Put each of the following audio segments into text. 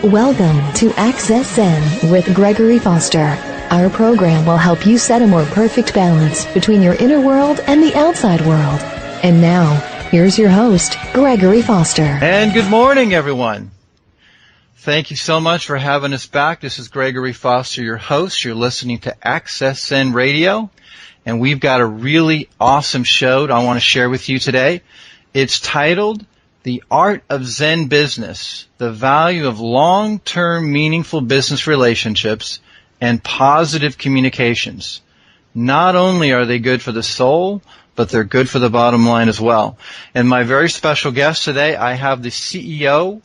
Welcome to Access Zen with Gregory Foster. Our program will help you set a more perfect balance between your inner world and the outside world. And now, here's your host, Gregory Foster. And good morning, everyone. Thank you so much for having us back. This is Gregory Foster, your host. You're listening to Access Zen Radio, and we've got a really awesome show that I want to share with you today. It's titled The Art of Zen Business, the value of long-term meaningful business relationships and positive communications. Not only are they good for the soul, but they're good for the bottom line as well. And my very special guest today, I have the CEO,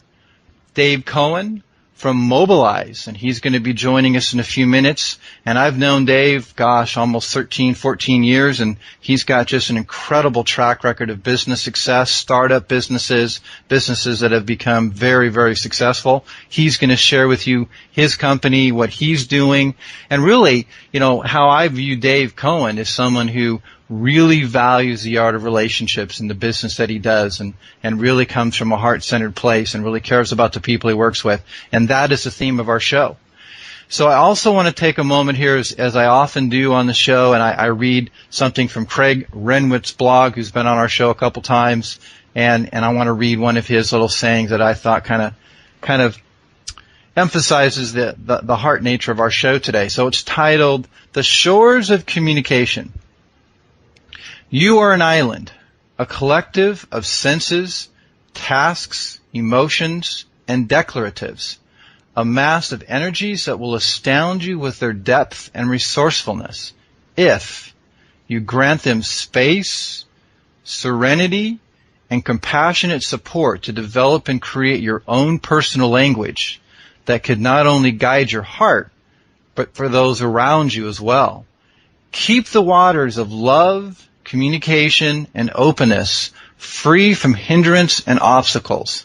Dave Cohen, from Mobilize, and he's going to be joining us in a few minutes. And I've known Dave, almost 13, 14 years, and he's got just an incredible track record of business success, startup businesses that have become very, very successful. He's going to share with you his company, what he's doing, and really, how I view Dave Cohen as someone who really values the art of relationships in the business that he does, and really comes from a heart-centered place and really cares about the people he works with. And that is the theme of our show. So I also want to take a moment here, as I often do on the show, and I read something from Craig Renwick's blog, who's been on our show a couple times, and I want to read one of his little sayings that I thought kind of emphasizes the heart nature of our show today. So it's titled, The Shores of Communication. You are an island, a collective of senses, tasks, emotions, and declaratives, a mass of energies that will astound you with their depth and resourcefulness if you grant them space, serenity, and compassionate support to develop and create your own personal language that could not only guide your heart, but for those around you as well. Keep the waters of love, communication, and openness free from hindrance and obstacles.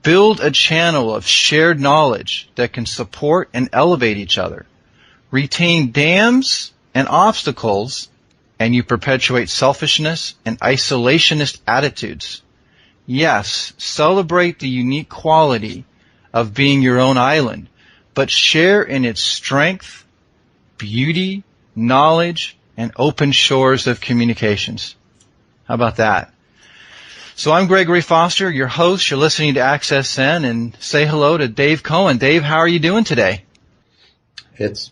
Build a channel of shared knowledge that can support and elevate each other. Retain dams and obstacles, and you perpetuate selfishness and isolationist attitudes. Yes, celebrate the unique quality of being your own island, but share in its strength, beauty, knowledge, and open shores of communications. How about that? So I'm Gregory Foster, your host. You're listening to Access Zen, and say hello to Dave Cohen. Dave, how are you doing today? It's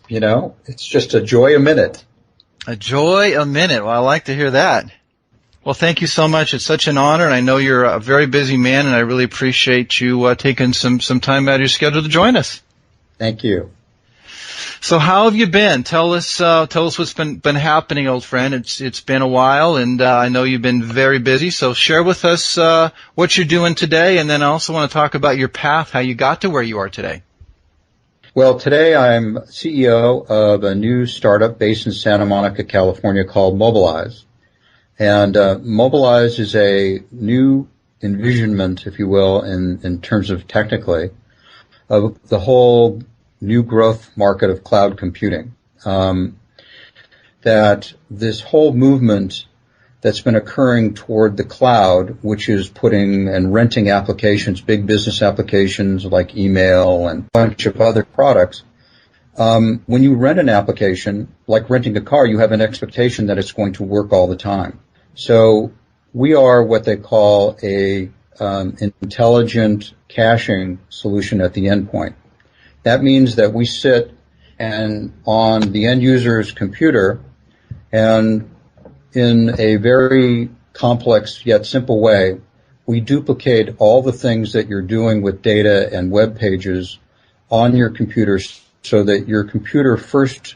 just a joy a minute. A joy a minute. Well, I like to hear that. Well, thank you so much. It's such an honor, and I know you're a very busy man, and I really appreciate you taking some time out of your schedule to join us. Thank you. So how have you been? Tell us what's been happening, old friend. It's been a while, and I know you've been very busy. So share with us what you're doing today, and then I also want to talk about your path, how you got to where you are today. Well, today I'm CEO of a new startup based in Santa Monica, California called Mobilize. And Mobilize is a new envisionment, if you will, in terms of technically, of the whole new growth market of cloud computing. That this whole movement that's been occurring toward the cloud, which is putting and renting applications, big business applications like email and a bunch of other products. When you rent an application, like renting a car, you have an expectation that it's going to work all the time. So we are what they call a intelligent caching solution at the endpoint. That means that we sit on the end user's computer, and in a very complex yet simple way, we duplicate all the things that you're doing with data and web pages on your computer so that your computer first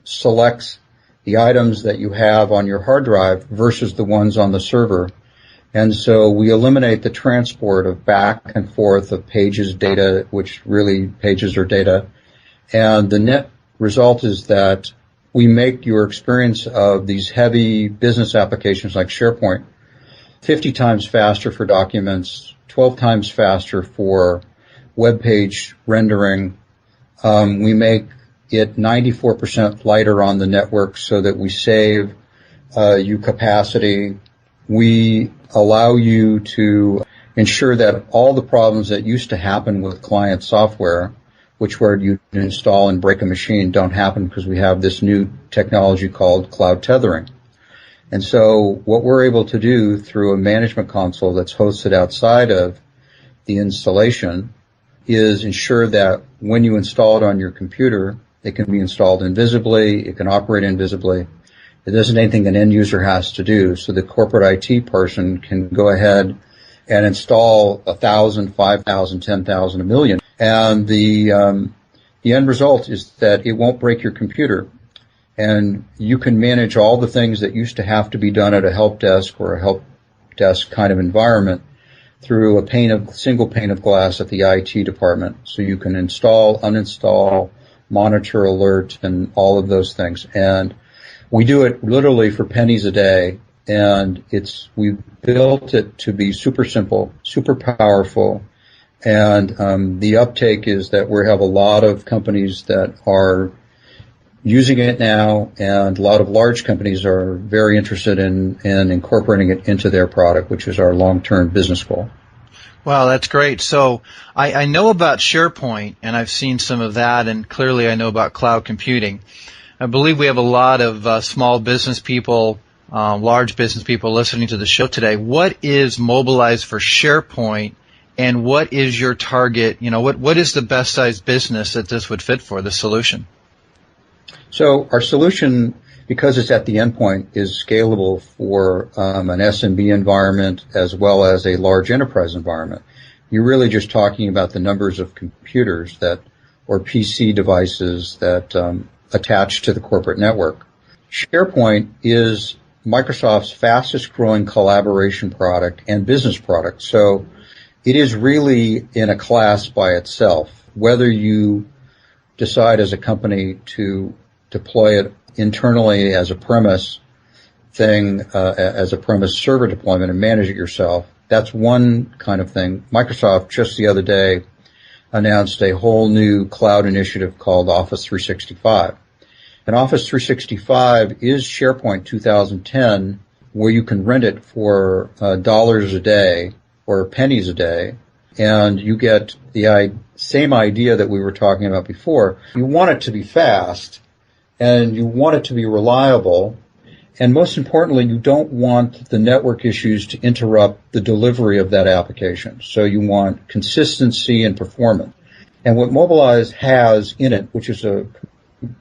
selects the items that you have on your hard drive versus the ones on the server. And so we eliminate the transport of back and forth of pages, data, which really pages are data. And the net result is that we make your experience of these heavy business applications like SharePoint 50 times faster for documents, 12 times faster for web page rendering. We make it 94% lighter on the network so that we save you capacity. We allow you to ensure that all the problems that used to happen with client software, which where you install and break a machine, don't happen because we have this new technology called cloud tethering. And so what we're able to do through a management console that's hosted outside of the installation is ensure that when you install it on your computer, it can be installed invisibly, it can operate invisibly. It isn't anything an end user has to do, so the corporate IT person can go ahead and install 1,000, 5,000, 10,000, 1 million. And the end result is that it won't break your computer. And you can manage all the things that used to have to be done at a help desk or a help desk kind of environment through a single pane of glass at the IT department. So you can install, uninstall, monitor, alert, and all of those things. And we do it literally for pennies a day. And we built it to be super simple, super powerful. And the uptake is that we have a lot of companies that are using it now, and a lot of large companies are very interested in incorporating it into their product, which is our long-term business goal. Wow, that's great. So I know about SharePoint, and I've seen some of that, and clearly I know about cloud computing. I believe we have a lot of small business people, large business people listening to the show today. What is Mobilize for SharePoint, and what is your target? What is the best size business that this would fit for, the solution? So our solution, because it's at the endpoint, is scalable for an SMB environment as well as a large enterprise environment. You're really just talking about the numbers of computers or PC devices that attach to the corporate network. SharePoint is Microsoft's fastest growing collaboration product and business product. So it is really in a class by itself. Whether you decide as a company to deploy it internally as a premise thing, as a premise server deployment and manage it yourself, that's one kind of thing. Microsoft just the other day announced a whole new cloud initiative called Office 365. And Office 365 is SharePoint 2010, where you can rent it for dollars a day or pennies a day, and you get the same idea that we were talking about before. You want it to be fast, and you want it to be reliable, and most importantly, you don't want the network issues to interrupt the delivery of that application. So you want consistency and performance. And what Mobilize has in it, which is a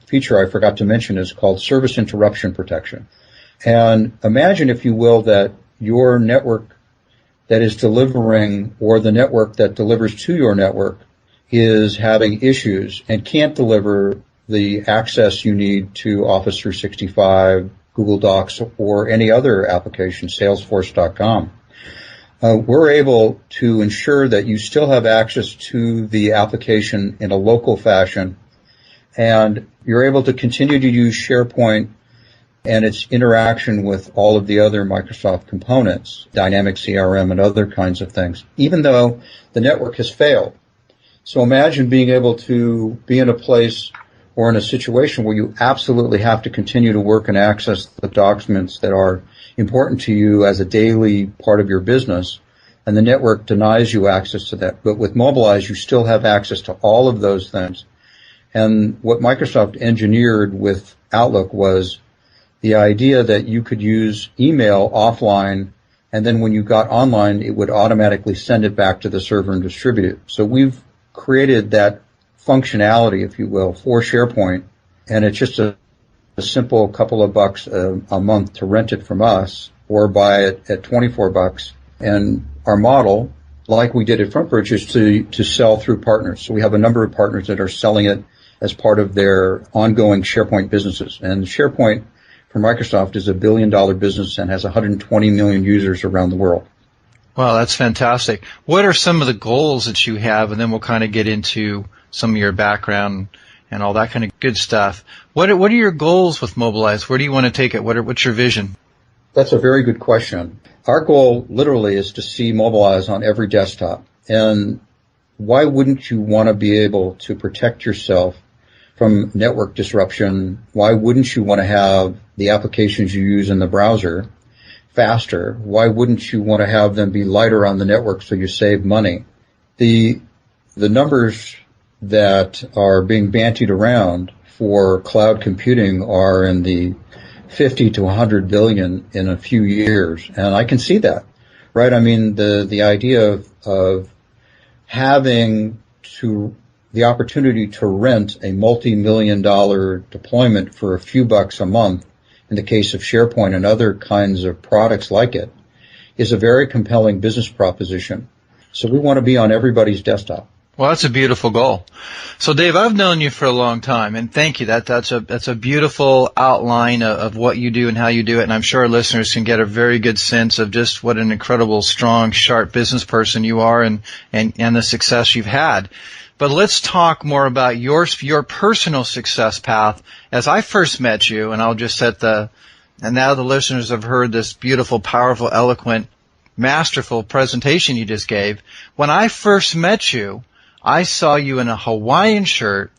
feature I forgot to mention, is called service interruption protection. And imagine, if you will, that your network that is delivering, or the network that delivers to your network, is having issues and can't deliver the access you need to Office 365, Google Docs, or any other application, Salesforce.com. We're able to ensure that you still have access to the application in a local fashion, and you're able to continue to use SharePoint and its interaction with all of the other Microsoft components, Dynamic CRM and other kinds of things, even though the network has failed. So imagine being able to be in a place or in a situation where you absolutely have to continue to work and access the documents that are important to you as a daily part of your business, and the network denies you access to that. But with Mobilize, you still have access to all of those things. And what Microsoft engineered with Outlook was the idea that you could use email offline, and then when you got online, it would automatically send it back to the server and distribute it. So we've created that functionality, if you will, for SharePoint, and it's just a simple couple of bucks a month to rent it from us, or buy it at $24. And our model, like we did at FrontBridge, is to sell through partners. So we have a number of partners that are selling it as part of their ongoing SharePoint businesses. And SharePoint for Microsoft is $1 billion business and has 120 million users around the world. Wow, that's fantastic. What are some of the goals that you have? And then we'll kind of get into some of your background and all that kind of good stuff. What are your goals with Mobilize? Where do you want to take it? What's your vision? That's a very good question. Our goal literally is to see Mobilize on every desktop. And why wouldn't you want to be able to protect yourself from network disruption? Why wouldn't you want to have the applications you use in the browser faster, why wouldn't you want to have them be lighter on the network so you save money? The numbers that are being bantied around for cloud computing are in the 50 to 100 billion in a few years, and I can see that, right? I mean, the idea of having the opportunity to rent a multi-million-dollar deployment for a few bucks a month, in the case of SharePoint and other kinds of products like it, is a very compelling business proposition. So we want to be on everybody's desktop. Well, that's a beautiful goal. So, Dave, I've known you for a long time, and thank you. That's a beautiful outline of what you do and how you do it, and I'm sure our listeners can get a very good sense of just what an incredible, strong, sharp business person you are and the success you've had. But let's talk more about your personal success path. As I first met you, and I'll just set and now the listeners have heard this beautiful, powerful, eloquent, masterful presentation you just gave. When I first met you, I saw you in a Hawaiian shirt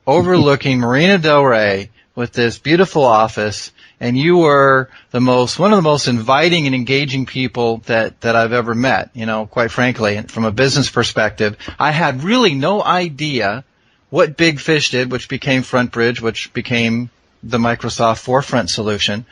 overlooking Marina Del Rey with this beautiful office, and you were one of the most inviting and engaging people that I've ever met, quite frankly. From a business perspective, I had really no idea what Big Fish did, which became FrontBridge, which became the Microsoft Forefront solution.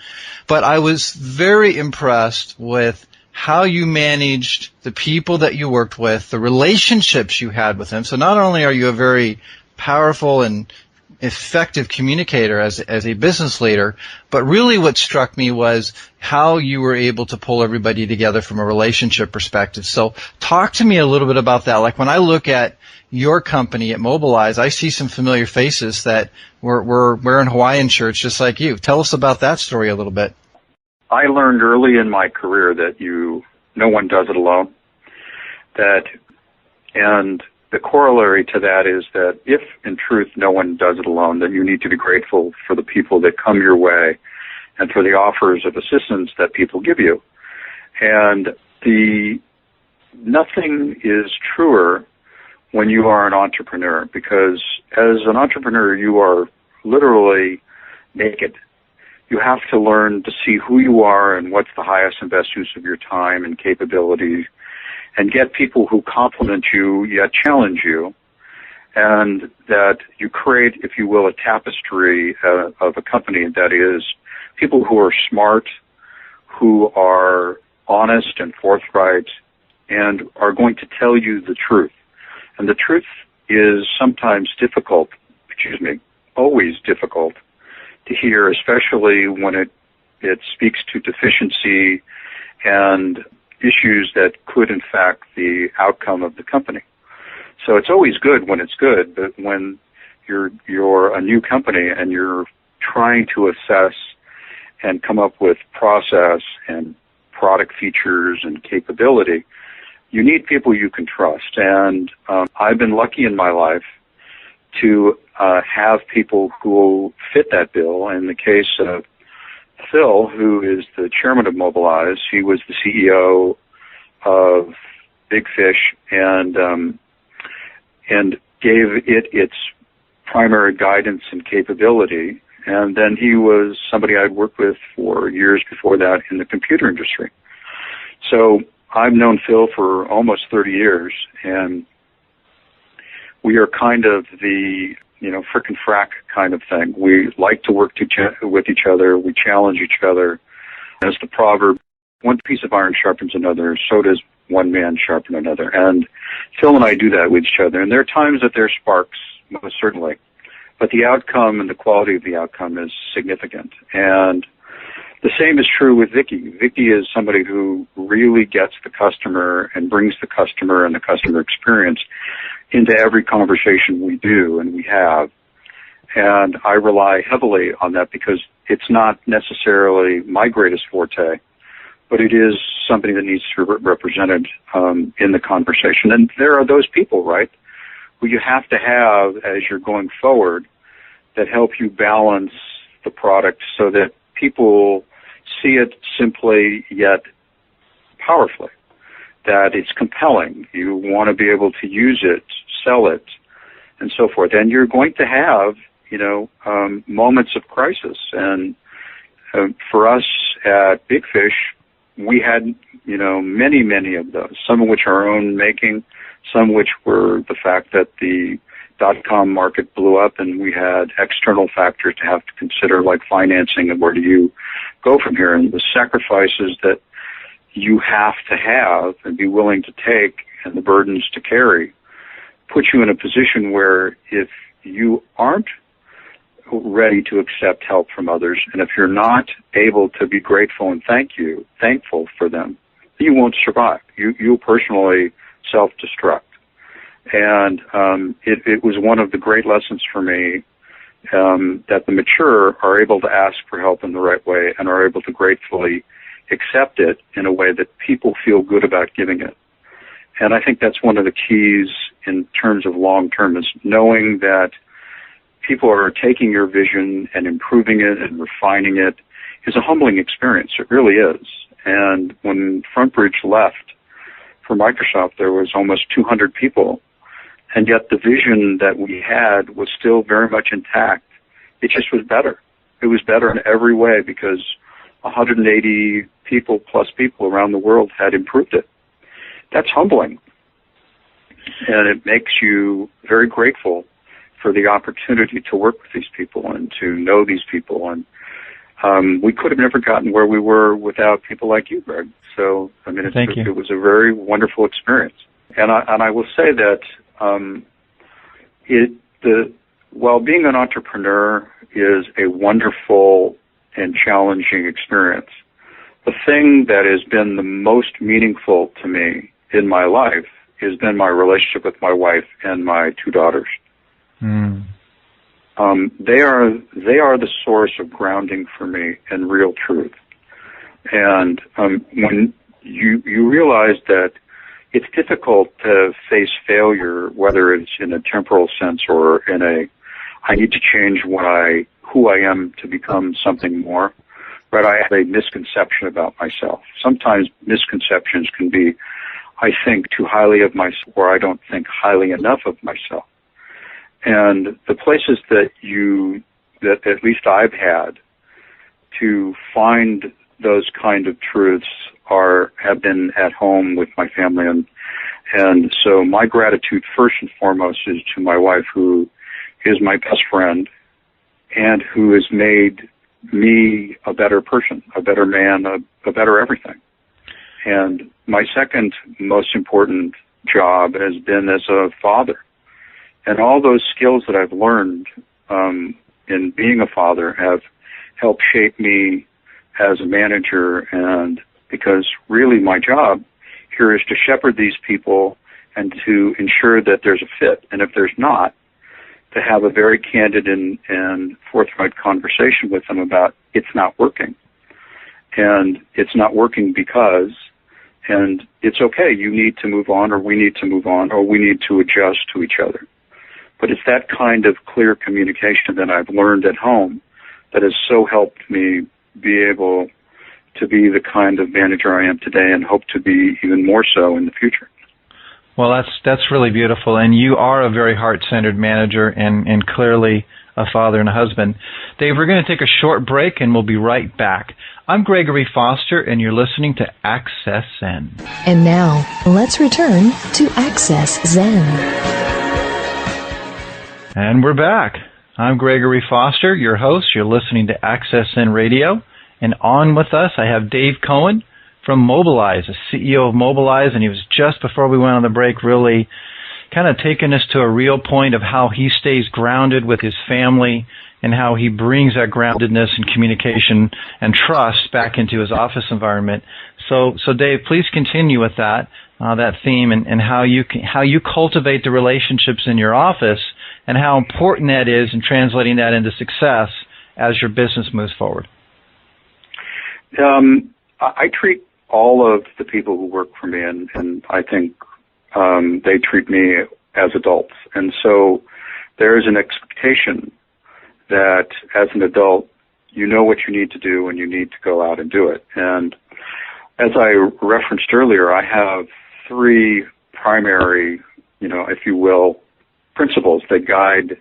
But I was very impressed with how you managed the people that you worked with, the relationships you had with them. So not only are you a very powerful and effective communicator as a business leader, but really what struck me was how you were able to pull everybody together from a relationship perspective. So talk to me a little bit about that. Like when I look at your company at Mobilize, I see some familiar faces that were wearing Hawaiian shirts just like you. Tell us about that story a little bit. I learned early in my career that no one does it alone. And the corollary to that is that if, in truth, no one does it alone, then you need to be grateful for the people that come your way and for the offers of assistance that people give you. And nothing is truer when you are an entrepreneur, because as an entrepreneur, you are literally naked. You have to learn to see who you are and what's the highest and best use of your time and capabilities, and get people who compliment you yet challenge you, and that you create, if you will, a tapestry of a company that is people who are smart, who are honest and forthright, and are going to tell you the truth. And the truth is sometimes difficult, always difficult to hear, especially when it speaks to deficiency and issues that could affect the outcome of the company. So it's always good when it's good, but when you're a new company and you're trying to assess and come up with process and product features and capability, you need people you can trust. And I've been lucky in my life to have people who fit that bill. In the case of Phil, who is the chairman of Mobilize, he was the CEO of Big Fish and gave it its primary guidance and capability. And then he was somebody I'd worked with for years before that in the computer industry. So I've known Phil for almost 30 years, and we are kind of the, frick and frack kind of thing. We like to work with each other. We challenge each other. As the proverb, one piece of iron sharpens another, so does one man sharpen another. And Phil and I do that with each other. And there are times that there are sparks, most certainly. But the outcome and the quality of the outcome is significant. And the same is true with Vicky. Vicky is somebody who really gets the customer and brings the customer and the customer experience into every conversation we do and we have. And I rely heavily on that because it's not necessarily my greatest forte, but it is something that needs to be represented in the conversation. And there are those people, right, who you have to have as you're going forward that help you balance the product so that people see it simply yet powerfully, that it's compelling. You want to be able to use it, sell it, and so forth. And you're going to have, moments of crisis. And for us at Big Fish, we had, many of those, some of which are our own making, some which were the fact that the dot-com market blew up and we had external factors to have to consider, like financing and where do you go from here, and the sacrifices that you have to have and be willing to take and the burdens to carry put you in a position where if you aren't ready to accept help from others, and if you're not able to be grateful and thankful for them, you won't survive. You'll personally self-destruct. And it was one of the great lessons for me that the mature are able to ask for help in the right way and are able to gratefully accept it in a way that people feel good about giving it. And I think that's one of the keys in terms of long-term, is knowing that people are taking your vision and improving it and refining it is a humbling experience. It really is. And when FrontBridge left for Microsoft, there was almost 200 people, and yet the vision that we had was still very much intact. It just was better. It was better in every way because 180 people around the world had improved it. That's humbling. And it makes you very grateful for the opportunity to work with these people and to know these people. And we could have never gotten where we were without people like you, Greg. So, I mean, it was a very wonderful experience. And I will say that while being an entrepreneur is a wonderful and challenging experience, the thing that has been the most meaningful to me in my life has been my relationship with my wife and my two daughters. Mm. They are the source of grounding for me and real truth. And when you realize that it's difficult to face failure, whether it's in a temporal sense or in I need to change who I am to become something more. Right? I have a misconception about myself. Sometimes misconceptions can be, I think too highly of myself, or I don't think highly enough of myself. And the places that at least I've had to find those kind of truths have been at home with my family. And so my gratitude first and foremost is to my wife, who is my best friend and who has made me a better person, a better man, a better everything. And my second most important job has been as a father. And all those skills that I've learned in being a father have helped shape me as a manager, and because really my job here is to shepherd these people and to ensure that there's a fit. And if there's not, to have a very candid and forthright conversation with them about it's not working. And it's not working because, and it's okay, you need to move on, or we need to move on, or we need to adjust to each other. But it's that kind of clear communication that I've learned at home that has so helped me be able to be the kind of manager I am today, and hope to be even more so in the future. Well, that's really beautiful, and you are a very heart-centered manager and clearly a father and a husband. Dave, we're going to take a short break, and we'll be right back. I'm Gregory Foster, and you're listening to Access Zen. And now, let's return to Access Zen. And we're back. I'm Gregory Foster, your host. You're listening to Access Zen Radio. And on with us, I have Dave Cohen from Mobilize, the CEO of Mobilize, and he was just before we went on the break really kind of taking us to a real point of how he stays grounded with his family and how he brings that groundedness and communication and trust back into his office environment. So Dave, please continue with that theme and how you cultivate the relationships in your office and how important that is in translating that into success as your business moves forward. I treat all of the people who work for me, and I think they treat me as adults. And so there is an expectation that as an adult, you know what you need to do and you need to go out and do it. And as I referenced earlier, I have three primary, if you will, principles that guide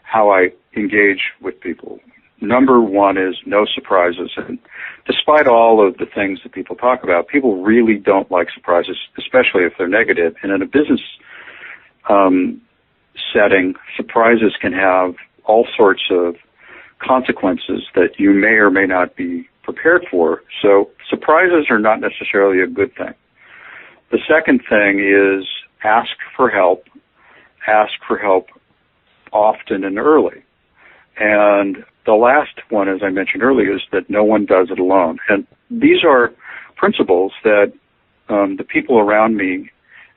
how I engage with people. number one is no surprises. And despite all of the things that people talk about, people really don't like surprises, especially if they're negative. And in a business setting, surprises can have all sorts of consequences that you may or may not be prepared for. So surprises are not necessarily a good thing. The second thing is ask for help. Ask for help often and early. And the last one, as I mentioned earlier, is that no one does it alone. And these are principles that the people around me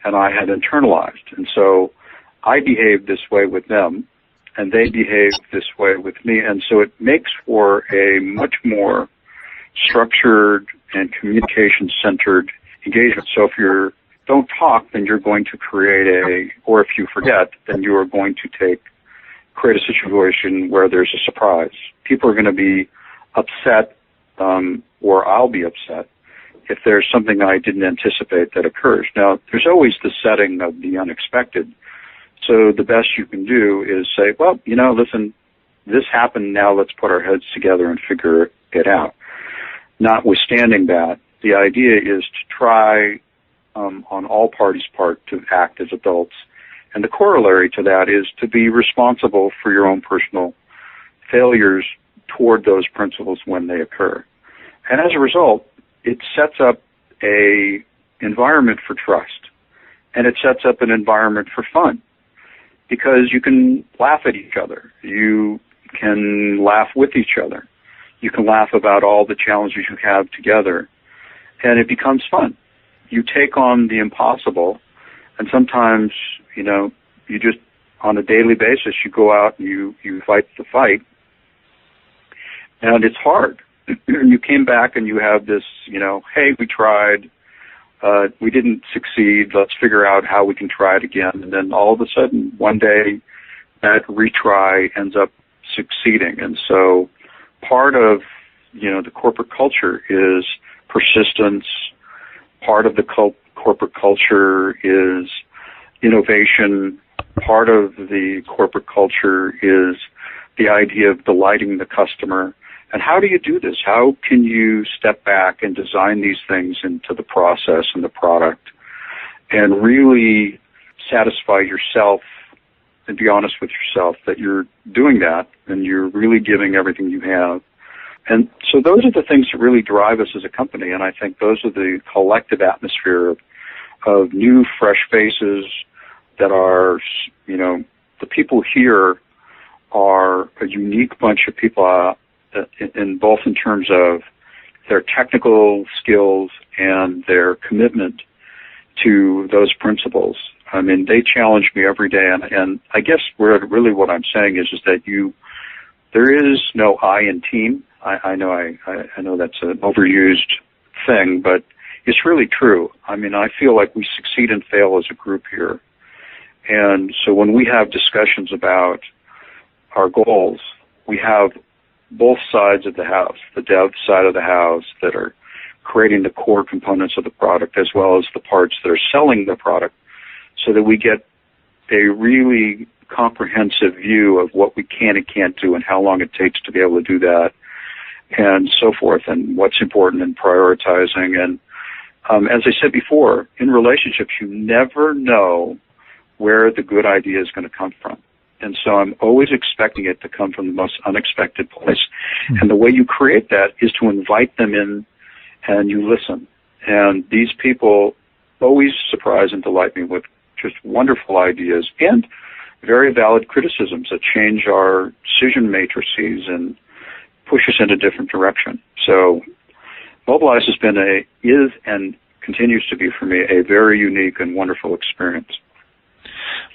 and I had internalized. And so I behave this way with them, and they behave this way with me. And so it makes for a much more structured and communication-centered engagement. So if you don't talk, then you're going to create or if you forget, then you are going to create a situation where there's a surprise. People are going to be upset, or I'll be upset, if there's something I didn't anticipate that occurs. Now, there's always the setting of the unexpected. So the best you can do is say, well, listen, this happened, now let's put our heads together and figure it out. Notwithstanding that, the idea is to try on all parties' part to act as adults. And the corollary to that is to be responsible for your own personal failures toward those principles when they occur. And as a result, it sets up an environment for trust, and it sets up an environment for fun, because you can laugh at each other. You can laugh with each other. You can laugh about all the challenges you have together, and it becomes fun. You take on the impossible, and sometimes, you just, on a daily basis, you go out and you fight the fight, and it's hard. And you came back and you have this, hey, we tried, we didn't succeed, let's figure out how we can try it again. And then all of a sudden, one day, that retry ends up succeeding. And so part of, the corporate culture is persistence. Part of the corporate culture is innovation. Part of the corporate culture is the idea of delighting the customer. And how do you do this? How can you step back and design these things into the process and the product and really satisfy yourself and be honest with yourself that you're doing that and you're really giving everything you have? And so those are the things that really drive us as a company, and I think those are the collective atmosphere of new, fresh faces that are, the people here are a unique bunch of people in both in terms of their technical skills and their commitment to those principles. I mean, they challenge me every day, and I guess really what I'm saying is that there is no I in team. I know that's an overused thing, but it's really true. I mean, I feel like we succeed and fail as a group here. And so when we have discussions about our goals, we have both sides of the house, the dev side of the house that are creating the core components of the product, as well as the parts that are selling the product, so that we get a really comprehensive view of what we can and can't do and how long it takes to be able to do that, and so forth, and what's important in prioritizing. And as I said before, in relationships, you never know where the good idea is going to come from. And so I'm always expecting it to come from the most unexpected place. And the way you create that is to invite them in and you listen. And these people always surprise and delight me with just wonderful ideas and very valid criticisms that change our decision matrices and push us in a different direction. So Mobilize has been is and continues to be for me a very unique and wonderful experience.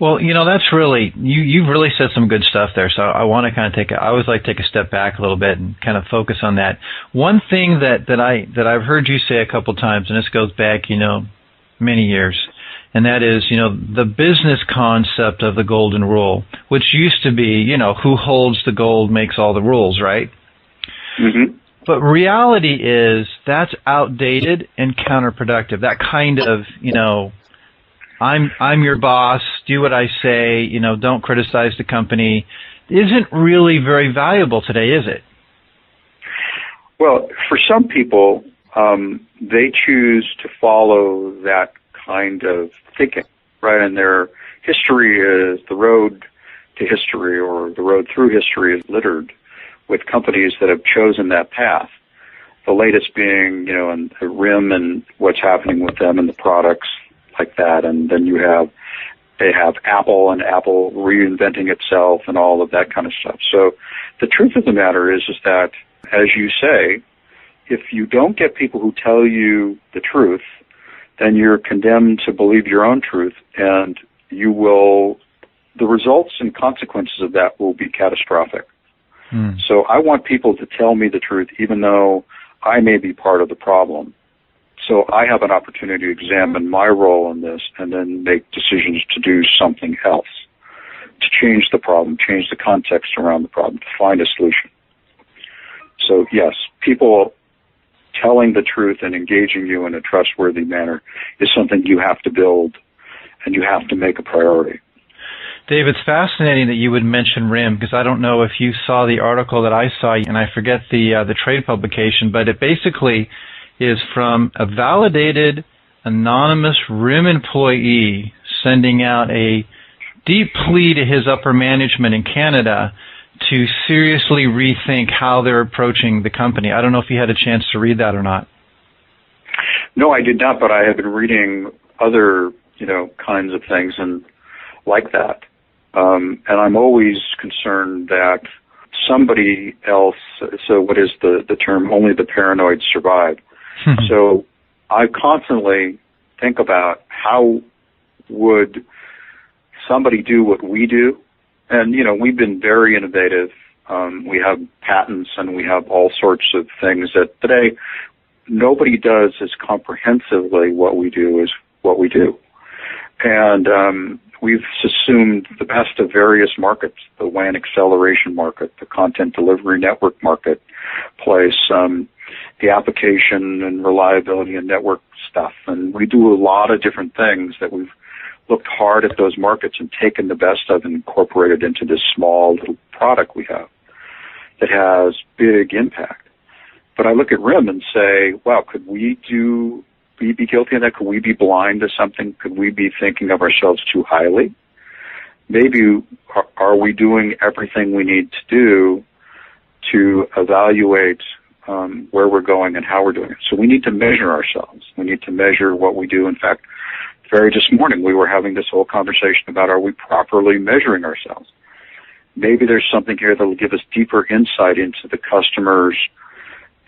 Well, that's really, you've really said some good stuff there. So I want to kind of I always like to take a step back a little bit and kind of focus on that. One thing that I've heard you say a couple times, and this goes back, many years, and that is, the business concept of the golden rule, which used to be, who holds the gold makes all the rules, right? Mm-hmm. But reality is that's outdated and counterproductive. That kind of, I'm your boss, do what I say, don't criticize the company, isn't really very valuable today, is it? Well, for some people, they choose to follow that kind of thinking, right? And their history is the road to history, or the road through history is littered with companies that have chosen that path. The latest being, and RIM and what's happening with them and the products like that. And then they have Apple and Apple reinventing itself and all of that kind of stuff. So the truth of the matter is that, as you say, if you don't get people who tell you the truth, then you're condemned to believe your own truth, and the results and consequences of that will be catastrophic. So I want people to tell me the truth, even though I may be part of the problem. So I have an opportunity to examine my role in this and then make decisions to do something else, to change the problem, change the context around the problem, to find a solution. So yes, people telling the truth and engaging you in a trustworthy manner is something you have to build and you have to make a priority. Dave, it's fascinating that you would mention RIM, because I don't know if you saw the article that I saw, and I forget the trade publication, but it basically is from a validated, anonymous RIM employee sending out a deep plea to his upper management in Canada to seriously rethink how they're approaching the company. I don't know if you had a chance to read that or not. No, I did not, but I have been reading other, kinds of things and like that. And I'm always concerned that somebody else, so what is the term, only the paranoid survive. So I constantly think about how would somebody do what we do. And, we've been very innovative. We have patents and we have all sorts of things that today nobody does as comprehensively what we do as what we do. And we've assumed the best of various markets, the WAN acceleration market, the content delivery network marketplace, the application and reliability and network stuff. And we do a lot of different things that we've looked hard at those markets and taken the best of and incorporated into this small little product we have that has big impact. But I look at RIM and say, wow, could we be guilty of that? Could we be blind to something? Could we be thinking of ourselves too highly? Maybe are we doing everything we need to do to evaluate where we're going and how we're doing it? So we need to measure ourselves. We need to measure what we do. In fact, this morning we were having this whole conversation about, are we properly measuring ourselves? Maybe there's something here that will give us deeper insight into the customer's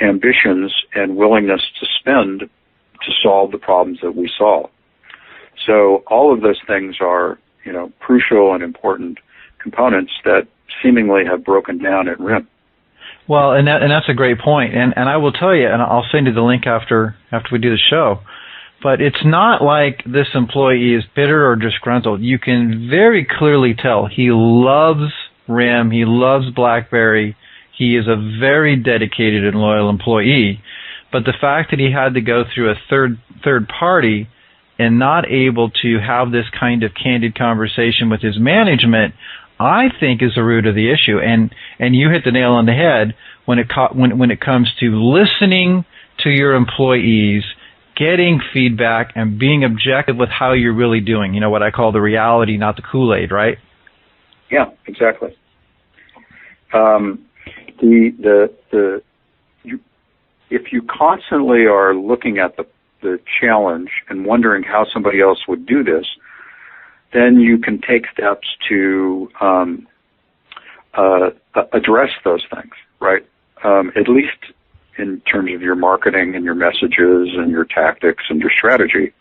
ambitions and willingness to spend to solve the problems that we solve. So all of those things are, crucial and important components that seemingly have broken down at RIM. Well, and that's a great point. And I will tell you, and I'll send you the link after we do the show, but it's not like this employee is bitter or disgruntled. You can very clearly tell he loves RIM, he loves BlackBerry, he is a very dedicated and loyal employee. But the fact that he had to go through a third party and not able to have this kind of candid conversation with his management, I think is the root of the issue. And you hit the nail on the head when it comes to listening to your employees, getting feedback, and being objective with how you're really doing. What I call the reality, not the Kool-Aid, right? Yeah, exactly. If you constantly are looking at the challenge and wondering how somebody else would do this, then you can take steps to address those things, right? At least in terms of your marketing and your messages and your tactics and your strategy.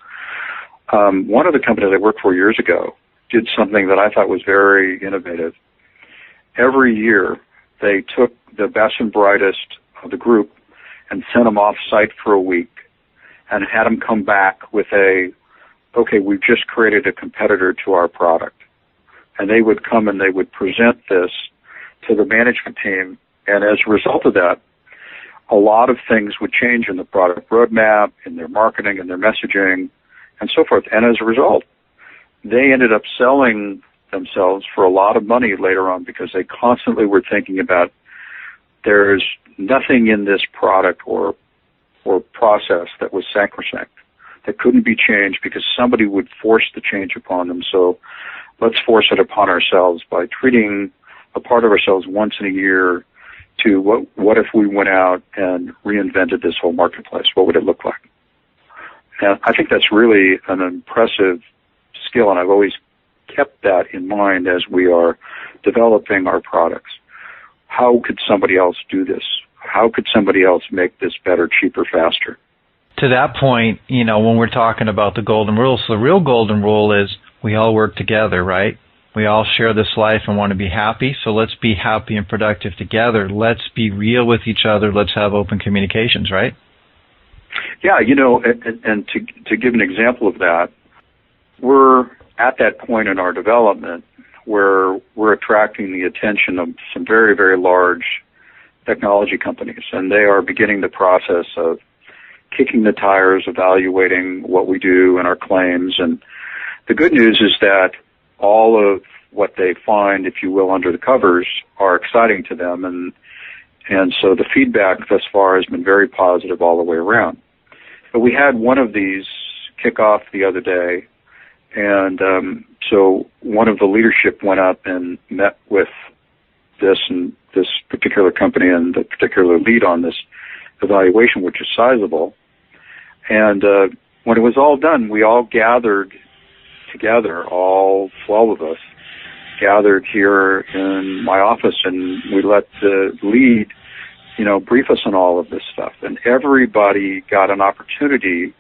One of the companies I worked for years ago did something that I thought was very innovative. Every year, they took the best and brightest of the group and sent them off-site for a week and had them come back with okay, we've just created a competitor to our product. And they would come and they would present this to the management team. And as a result of that, a lot of things would change in the product roadmap, in their marketing, and their messaging, and so forth. And as a result, they ended up selling themselves for a lot of money later on because they constantly were thinking about there's nothing in this product or process that was sacrosanct, that couldn't be changed because somebody would force the change upon them. So let's force it upon ourselves by treating a part of ourselves once in a year to what if we went out and reinvented this whole marketplace? What would it look like? And I think that's really an impressive skill, and I've always kept that in mind as we are developing our products. How could somebody else do this? How could somebody else make this better, cheaper, faster? To that point, when we're talking about the golden rule, so the real golden rule is we all work together, right? We all share this life and want to be happy, so let's be happy and productive together. Let's be real with each other. Let's have open communications, right? Yeah, and to give an example of that, we're at that point in our development where we're attracting the attention of some very, very large technology companies, and they are beginning the process of kicking the tires, evaluating what we do and our claims. And the good news is that all of what they find, if you will, under the covers are exciting to them, and so the feedback thus far has been very positive all the way around. But we had one of these kick off the other day, and so one of the leadership went up and met with this particular company and the particular lead on this evaluation, which is sizable. And when it was all done, we all gathered together, all 12 of us gathered here in my office, and we let the lead, brief us on all of this stuff. And everybody got an opportunity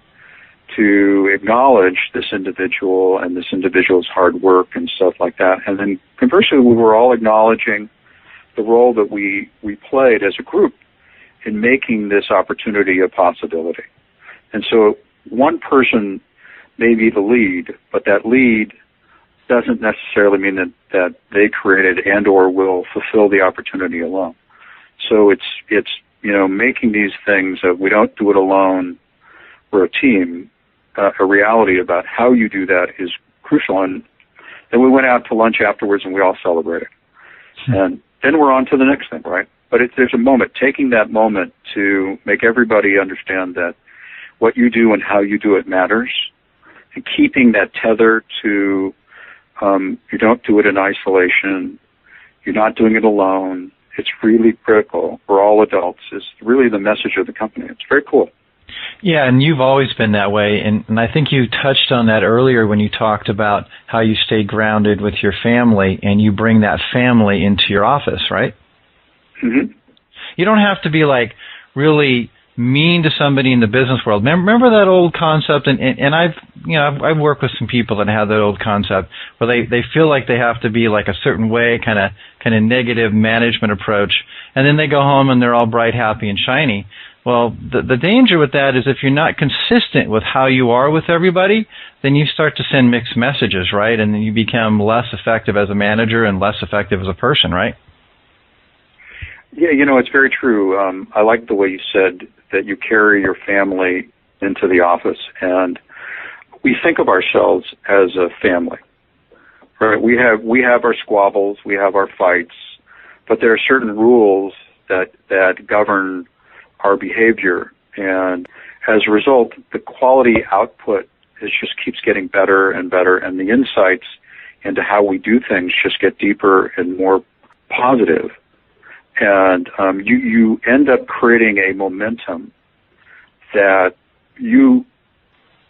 to acknowledge this individual and this individual's hard work and stuff like that. And then conversely, we were all acknowledging the role that we played as a group in making this opportunity a possibility. And so one person may be the lead, but that lead doesn't necessarily mean that they created and or will fulfill the opportunity alone. So it's making these things that we don't do it alone, we're a team. A reality about how you do that is crucial. And then we went out to lunch afterwards and we all celebrated. And then we're on to the next thing, right? But there's a moment, taking that moment to make everybody understand that what you do and how you do it matters, and keeping that tether to you don't do it in isolation, you're not doing it alone, it's really critical. We're all adults is really the message of the company. It's very cool. Yeah, and you've always been that way, and I think you touched on that earlier when you talked about how you stay grounded with your family, and you bring that family into your office, right? Mm-hmm. You don't have to be really mean to somebody in the business world. Remember that old concept, and I've worked with some people that have that old concept where they feel like they have to be a certain way, kind of negative management approach, and then they go home and they're all bright, happy, and shiny. Well, the danger with that is if you're not consistent with how you are with everybody, then you start to send mixed messages, right? And then you become less effective as a manager and less effective as a person, right? Yeah, it's very true. I like the way you said that you carry your family into the office, and we think of ourselves as a family, right? We have our squabbles, we have our fights, but there are certain rules that govern our behavior, and as a result, the quality output just keeps getting better and better, and the insights into how we do things just get deeper and more positive. And you end up creating a momentum that you,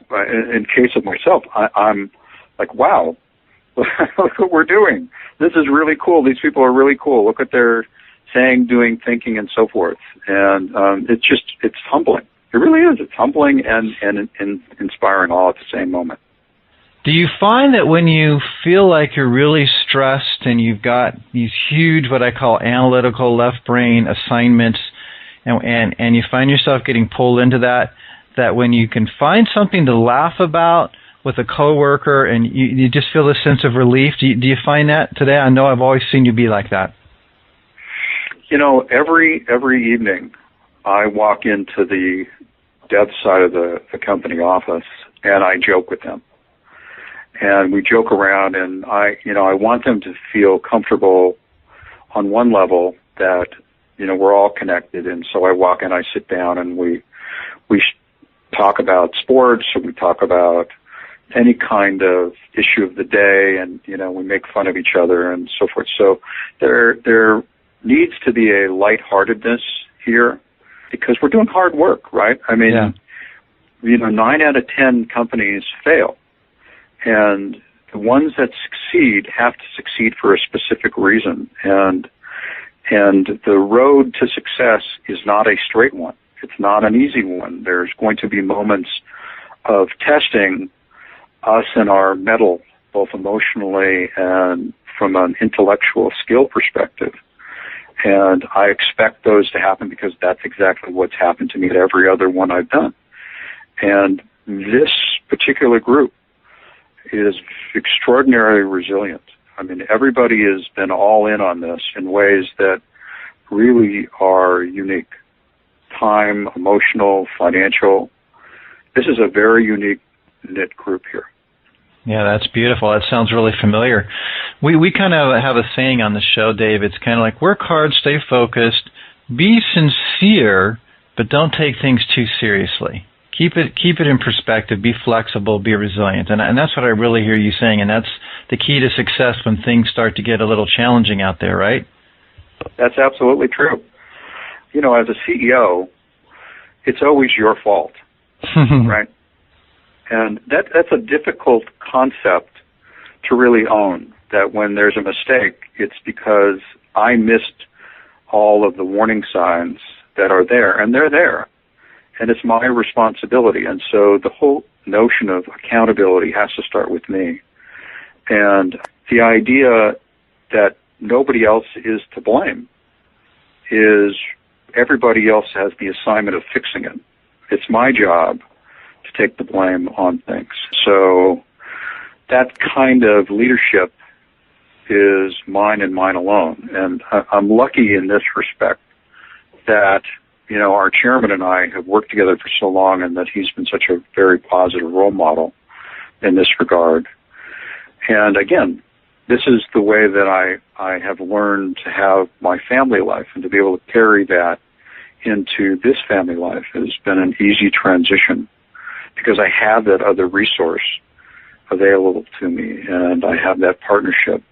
in case of myself, I'm like, wow, look what we're doing. This is really cool. These people are really cool. Look what they're saying, doing, thinking, and so forth. And it's humbling. It really is. It's humbling and inspiring all at the same moment. Do you find that when you feel like you're really stressed and you've got these huge, what I call analytical left brain assignments, and you find yourself getting pulled into that when you can find something to laugh about with a coworker and you just feel this sense of relief? Do you find that today? I know I've always seen you be like that. Every evening I walk into the dev side of the company office and I joke with them. And we joke around, and I want them to feel comfortable on one level that we're all connected. And so I walk in, I sit down, and we talk about sports, or we talk about any kind of issue of the day, and, we make fun of each other and so forth. So there needs to be a lightheartedness here, because we're doing hard work, right? I mean, 9 out of 10 companies fail. And the ones that succeed have to succeed for a specific reason. And the road to success is not a straight one. It's not an easy one. There's going to be moments of testing us and our mettle, both emotionally and from an intellectual skill perspective. And I expect those to happen, because that's exactly what's happened to me at every other one I've done. And this particular group is extraordinarily resilient. I mean, everybody has been all in on this in ways that really are unique. Time, emotional, financial. This is a very unique knit group here. Yeah, that's beautiful. That sounds really familiar. We kind of have a saying on the show, Dave. It's kind of like, work hard, stay focused, be sincere, but don't take things too seriously. Keep it in perspective, be flexible, be resilient. And that's what I really hear you saying, and that's the key to success when things start to get a little challenging out there, right? That's absolutely true. As a CEO, it's always your fault, right? And that's a difficult concept to really own, that when there's a mistake, it's because I missed all of the warning signs that are there, and they're there. And it's my responsibility. And so the whole notion of accountability has to start with me. And the idea that nobody else is to blame is everybody else has the assignment of fixing it. It's my job to take the blame on things. So that kind of leadership is mine and mine alone. And I'm lucky in this respect that our chairman and I have worked together for so long, and that he's been such a very positive role model in this regard. And again, this is the way that I have learned to have my family life, and to be able to carry that into this family life has been an easy transition, because I have that other resource available to me, and I have that partnership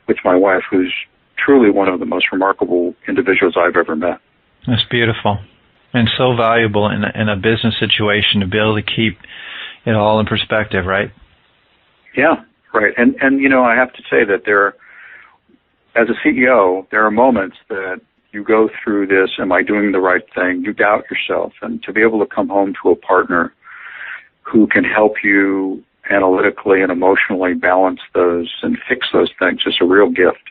with my wife, who's truly one of the most remarkable individuals I've ever met. That's beautiful, and so valuable in a business situation to be able to keep it all in perspective, right? Yeah, right. And I have to say that as a CEO, there are moments that you go through this, am I doing the right thing? You doubt yourself, and to be able to come home to a partner who can help you analytically and emotionally balance those and fix those things is a real gift.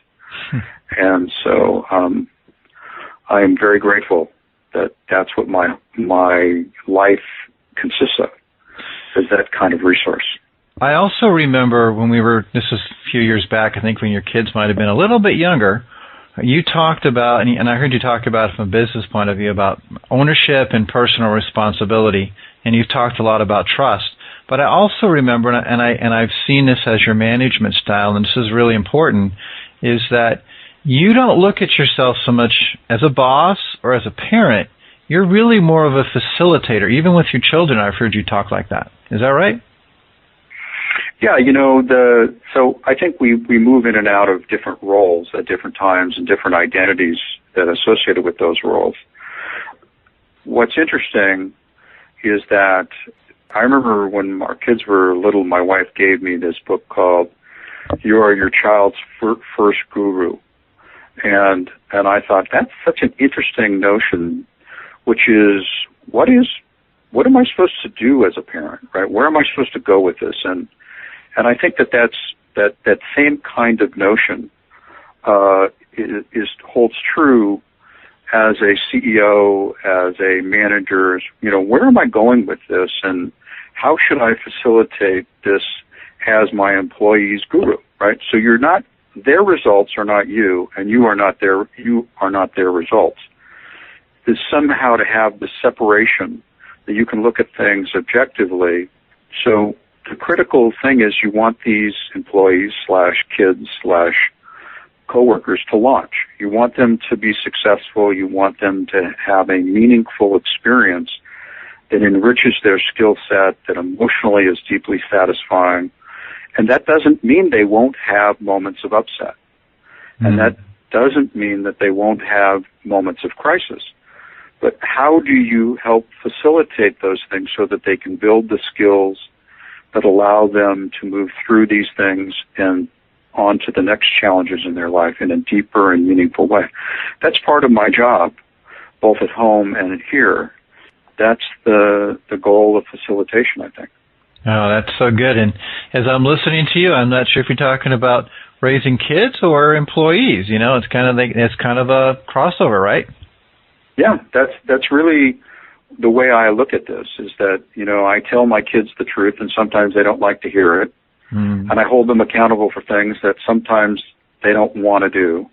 And so I am very grateful that that's what my life consists of, is that kind of resource. I also remember when this was a few years back, I think when your kids might have been a little bit younger, you talked about, and I heard you talk about it from a business point of view, about ownership and personal responsibility, and you've talked a lot about trust. But I also remember, and I've seen this as your management style, and this is really important, is that you don't look at yourself so much as a boss or as a parent. You're really more of a facilitator. Even with your children, I've heard you talk like that. Is that right? Yeah, so I think we move in and out of different roles at different times, and different identities that are associated with those roles. What's interesting is that I remember when our kids were little, my wife gave me this book called You Are Your Child's First Guru. And I thought, that's such an interesting notion, which is, what am I supposed to do as a parent, right? Where am I supposed to go with this? And I think that same kind of notion holds true as a CEO, as a manager. Where am I going with this, and how should I facilitate this as my employee's guru, right? So their results are not you, and you are not their results. Is somehow to have the separation that you can look at things objectively. So the critical thing is you want these employees /kids coworkers to launch. You want them to be successful. You want them to have a meaningful experience that enriches their skill set, that emotionally is deeply satisfying. And that doesn't mean they won't have moments of upset. And that doesn't mean that they won't have moments of crisis. But how do you help facilitate those things so that they can build the skills that allow them to move through these things and on to the next challenges in their life in a deeper and meaningful way? That's part of my job, both at home and here. That's the goal of facilitation, I think. Oh, that's so good. And as I'm listening to you, I'm not sure if you're talking about raising kids or employees. You know, it's kind of a crossover, right? Yeah, that's really the way I look at this, is that, you know, I tell my kids the truth and sometimes they don't like to hear it. And I hold them accountable for things that sometimes they don't want to do.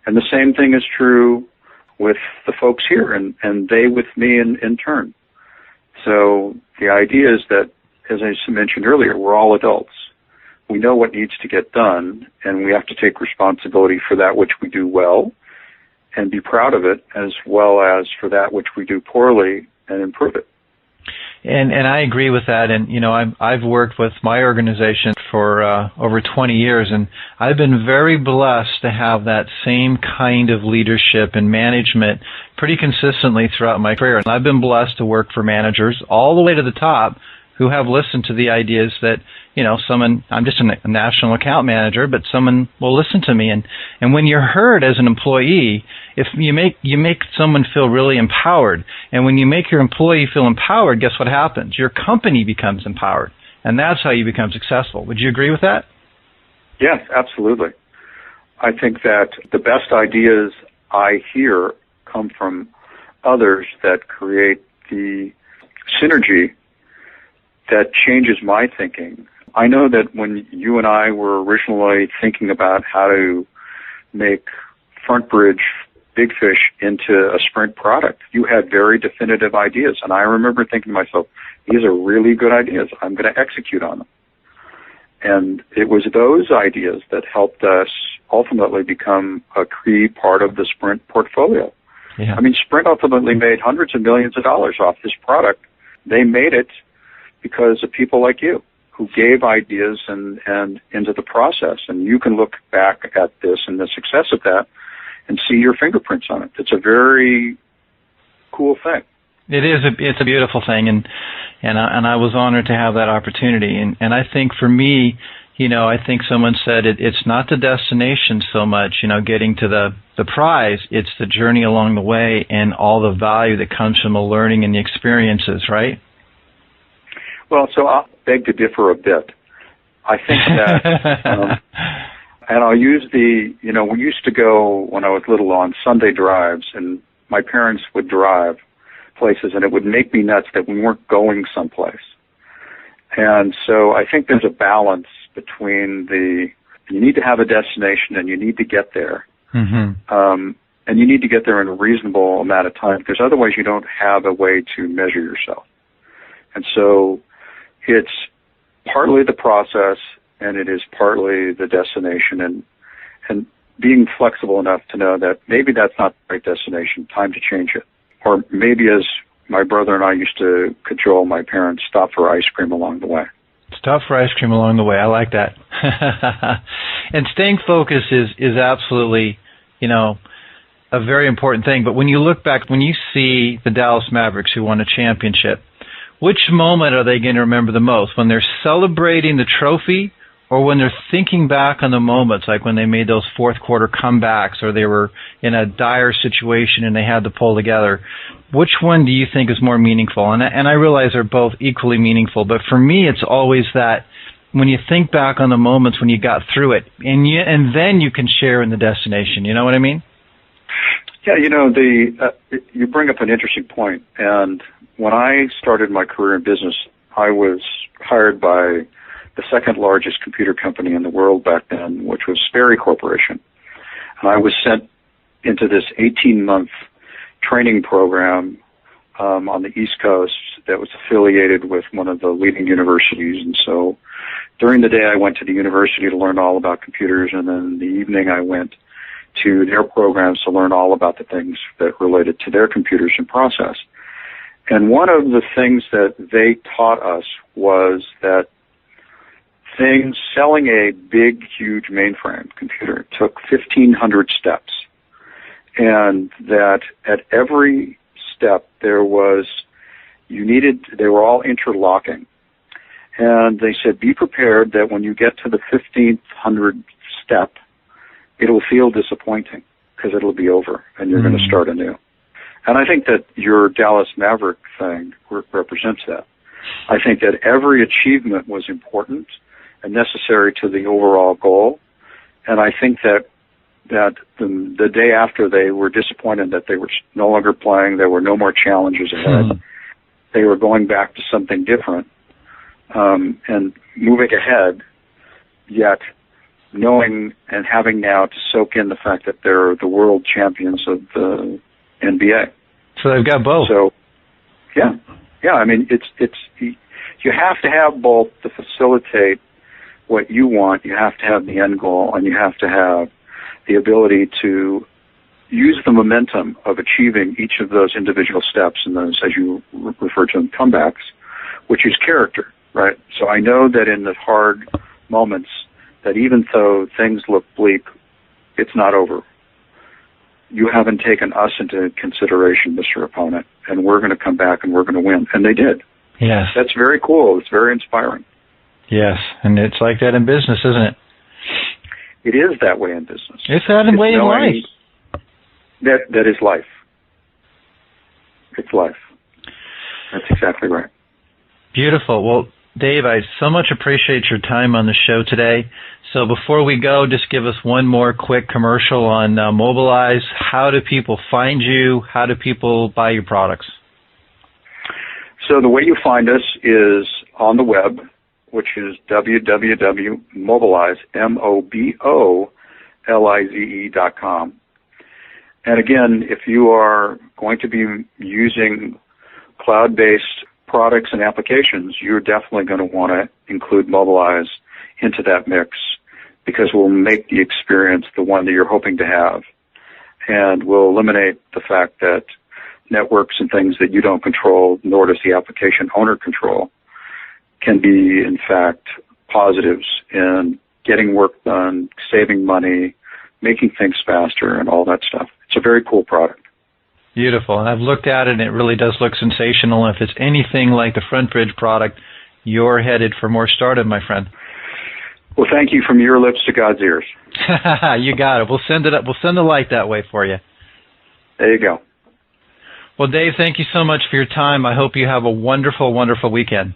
And the same thing is true with the folks here and they with me in turn. So the idea is that, as I mentioned earlier, we're all adults. We know what needs to get done, and we have to take responsibility for that which we do well and be proud of it, as well as for that which we do poorly and improve it. And I agree with that. And, you know, I've worked with my organization for over 20 years, and I've been very blessed to have that same kind of leadership and management pretty consistently throughout my career. And I've been blessed to work for managers all the way to the top who have listened to the ideas that, you know, I'm just a national account manager, but someone will listen to me. And when you're heard as an employee, if you make someone feel really empowered, and when you make your employee feel empowered, guess what happens? Your company becomes empowered, and that's how you become successful. Would you agree with that? Yes, absolutely. I think that the best ideas I hear come from others that create the synergy that changes my thinking. I know that when you and I were originally thinking about how to make FrontBridge Big Fish into a Sprint product, you had very definitive ideas. And I remember thinking to myself, these are really good ideas. I'm going to execute on them. And it was those ideas that helped us ultimately become a key part of the Sprint portfolio. Yeah. I mean, Sprint ultimately made hundreds of millions of dollars off this product. They made it because of people like you who gave ideas and into the process. And you can look back at this and the success of that and see your fingerprints on it. It's a very cool thing. It is. It's a beautiful thing, and I was honored to have that opportunity. And I think for me, you know, I think someone said it's not the destination so much, you know, getting to the prize. It's the journey along the way and all the value that comes from the learning and the experiences, right? Well, so I'll beg to differ a bit. I think that, and I'll use we used to go when I was little on Sunday drives, and my parents would drive places, and it would make me nuts that we weren't going someplace. And so I think there's a balance between you need to have a destination and you need to get there. Mm-hmm. And you need to get there in a reasonable amount of time, because otherwise you don't have a way to measure yourself. And so it's partly the process and it is partly the destination, and being flexible enough to know that maybe that's not the right destination, time to change it. Or maybe, as my brother and I used to cajole my parents, stop for ice cream along the way. Stop for ice cream along the way. I like that. And staying focused is absolutely, you know, a very important thing. But when you look back, when you see the Dallas Mavericks who won a championship, which moment are they going to remember the most? When they're celebrating the trophy, or when they're thinking back on the moments, like when they made those fourth quarter comebacks, or they were in a dire situation and they had to pull together? Which one do you think is more meaningful? And I realize they're both equally meaningful, but for me, it's always that when you think back on the moments when you got through it, and then you can share in the destination. You know what I mean? Yeah, you know, you bring up an interesting point. And when I started my career in business, I was hired by the second largest computer company in the world back then, which was Sperry Corporation. And I was sent into this 18-month training program on the East Coast that was affiliated with one of the leading universities. And so during the day I went to the university to learn all about computers, and then in the evening I went to their programs to learn all about the things that related to their computers and process. And one of the things that they taught us was that selling a big, huge mainframe computer took 1,500 steps, and that at every step they were all interlocking. And they said, be prepared that when you get to the 1,500th step, it'll feel disappointing because it'll be over and you're going to start anew. And I think that your Dallas Maverick thing represents that. I think that every achievement was important and necessary to the overall goal. And I think that the day after they were disappointed that they were no longer playing, there were no more challenges ahead. They were going back to something different and moving ahead, yet knowing and having now to soak in the fact that they're the world champions of the NBA. So they've got both. So, yeah. I mean, you have to have both to facilitate what you want. You have to have the end goal, and you have to have the ability to use the momentum of achieving each of those individual steps and those, as you refer to them, comebacks, which is character, right? So I know that in the hard moments, that even though things look bleak, it's not over. You haven't taken us into consideration, Mr. Opponent, and we're going to come back and we're going to win. And they did. Yes. That's very cool. It's very inspiring. Yes, and it's like that in business, isn't it? It is that way in business. It's that way in life. That is life. It's life. That's exactly right. Beautiful. Well, Dave, I so much appreciate your time on the show today. So before we go, just give us one more quick commercial on Mobilize. How do people find you? How do people buy your products? So the way you find us is on the web, which is www.mobilize, MOBOLIZE.com. And again, if you are going to be using cloud-based products and applications, you're definitely going to want to include Mobilize into that mix, because we'll make the experience the one that you're hoping to have. And we'll eliminate the fact that networks and things that you don't control, nor does the application owner control, can be, in fact, positives in getting work done, saving money, making things faster, and all that stuff. It's a very cool product. Beautiful. And I've looked at it, and it really does look sensational. And if it's anything like the FrontBridge product, you're headed for more stardom, my friend. Well, thank you from your lips to God's ears. You got it. We'll send it up. We'll send the light that way for you. There you go. Well, Dave, thank you so much for your time. I hope you have a wonderful, wonderful weekend.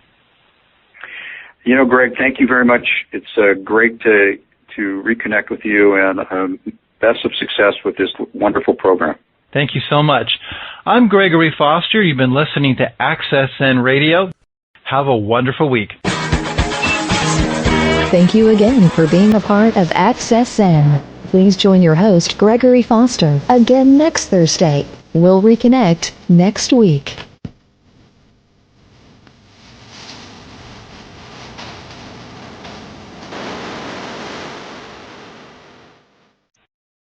You know, Greg, thank you very much. It's great to reconnect with you, and best of success with this wonderful program. Thank you so much. I'm Gregory Foster. You've been listening to Access Zen Radio. Have a wonderful week. Thank you again for being a part of Access Zen. Please join your host, Gregory Foster, again next Thursday. We'll reconnect next week.